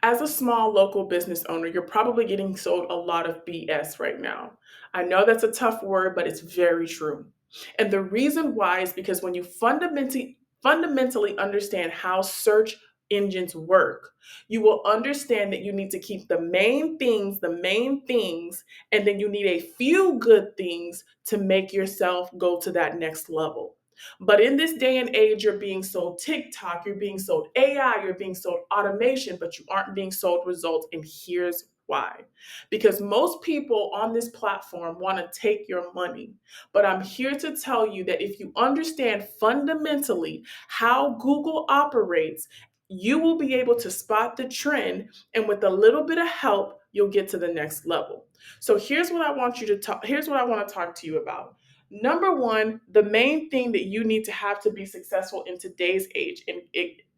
As a small local business owner, you're probably getting sold a lot of BS right now. I know that's a tough word, but it's very true. And the reason why is because when you fundamentally understand how search engines work, you will understand that you need to keep the main things, and then you need a few good things to make yourself go to that next level. But in this day and age, you're being sold TikTok, you're being sold AI, you're being sold automation, but you aren't being sold results. And here's why. Because most people on this platform want to take your money. But I'm here to tell you that if you understand fundamentally how Google operates, you will be able to spot the trend. And with a little bit of help, you'll get to the next level. So here's what I want to talk to you about. Number one, the main thing that you need to have to be successful in today's age, and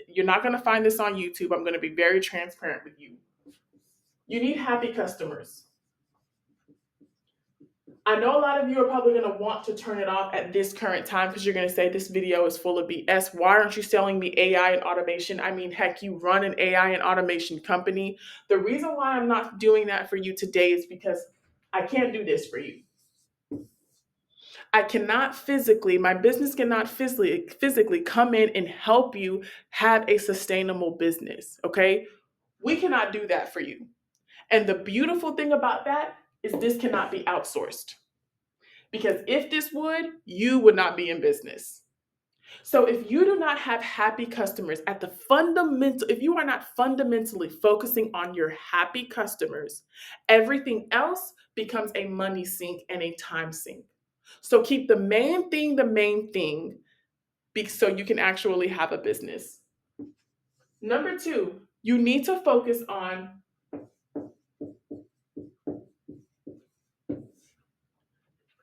you're not going to find this on YouTube. I'm going to be very transparent with you. You need happy customers. I know a lot of you are probably going to want to turn it off at this current time because you're going to say this video is full of BS. Why aren't you selling me AI and automation? I mean, heck, you run an AI and automation company. The reason why I'm not doing that for you today is because I can't do this for you. My business cannot physically come in and help you have a sustainable business, okay? We cannot do that for you. And the beautiful thing about that is this cannot be outsourced. Because if this would, you would not be in business. So if you do not have happy customers at the fundamental, if you are not fundamentally focusing on your happy customers, everything else becomes a money sink and a time sink. So keep the main thing, so you can actually have a business. Number two, you need to focus on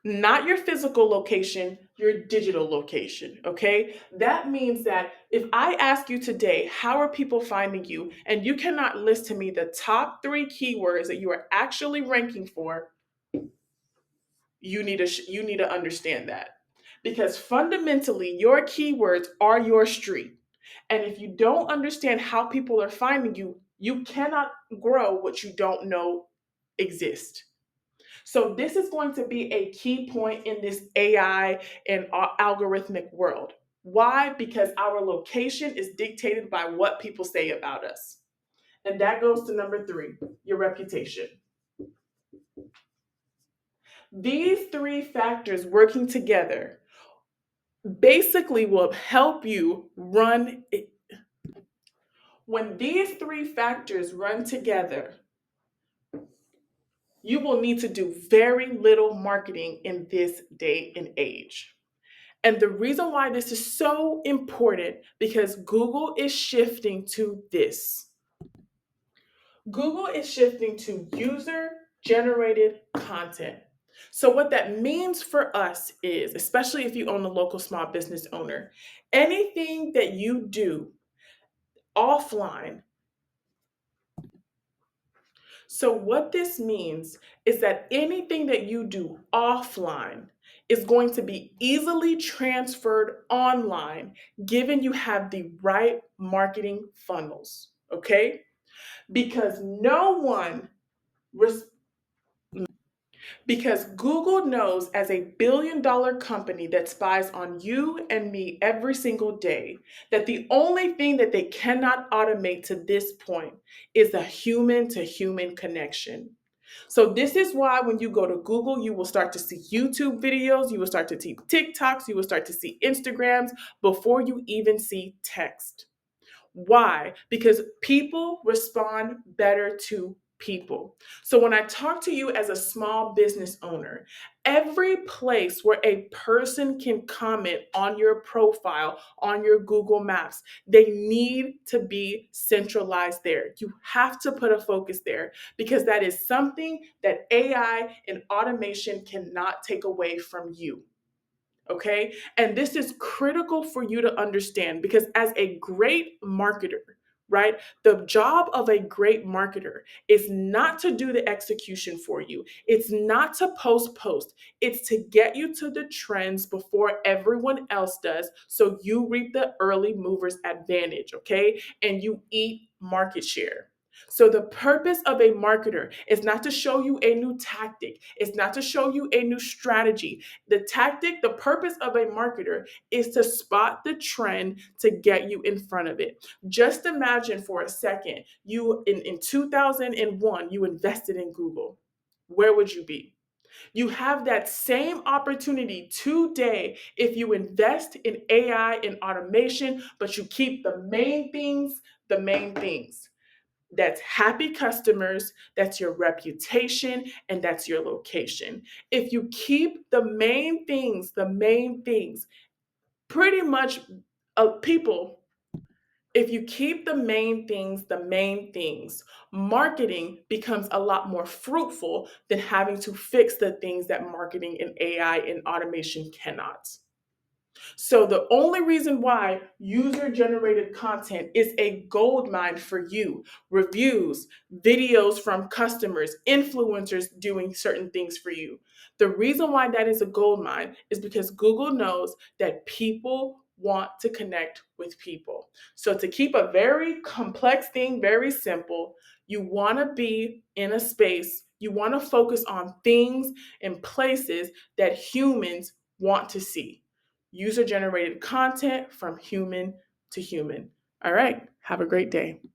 not your physical location, your digital location, okay? That means that if I ask you today, how are people finding you? And you cannot list to me the top 3 keywords that you are actually ranking for, you need to understand that. Because fundamentally, your keywords are your street. And if you don't understand how people are finding you, you cannot grow what you don't know exists. So this is going to be a key point in this AI and algorithmic world. Why? Because our location is dictated by what people say about us. And that goes to number 3, your reputation. These 3 factors working together basically will help you run it. When these 3 factors run together, you will need to do very little marketing in this day and age. And the reason why this is so important, because Google is shifting to this. Google is shifting to user generated content. So what that means for us is, especially if you own a local small business owner, anything that you do offline. So what this means is that anything that you do offline is going to be easily transferred online, given you have the right marketing funnels, okay? Because no one res- because Google knows, as a billion-dollar company that spies on you and me every single day, that the only thing that they cannot automate to this point is a human to human connection. So this is why when you go to Google, you will start to see YouTube videos, you will start to see TikToks, you will start to see Instagrams before you even see text. Why? Because people respond better to people. So when I talk to you as a small business owner, every place where a person can comment on your profile, on your Google Maps, they need to be centralized there. You have to put a focus there, because that is something that AI and automation cannot take away from you. Okay. And this is critical for you to understand, because as a great marketer, right, the job of a great marketer is not to do the execution for you. It's not to post. It's to get you to the trends before everyone else does, so you reap the early movers advantage, okay? And you eat market share. So the purpose of a marketer is not to show you a new tactic. It's not to show you a new strategy. The purpose of a marketer is to spot the trend to get you in front of it. Just imagine for a second, you in 2001, you invested in Google. Where would you be? You have that same opportunity today if you invest in AI and automation, but you keep the main things the main things. That's happy customers, that's your reputation, and that's your location. If you keep the main things, pretty much people, if you keep the main things, marketing becomes a lot more fruitful than having to fix the things that marketing and AI and automation cannot. So the only reason why user generated content is a gold mine for you, reviews, videos from customers, influencers doing certain things for you. The reason why that is a gold mine is because Google knows that people want to connect with people. So to keep a very complex thing very simple, you want to be in a space, you want to focus on things and places that humans want to see. User generated content from human to human. All right, have a great day.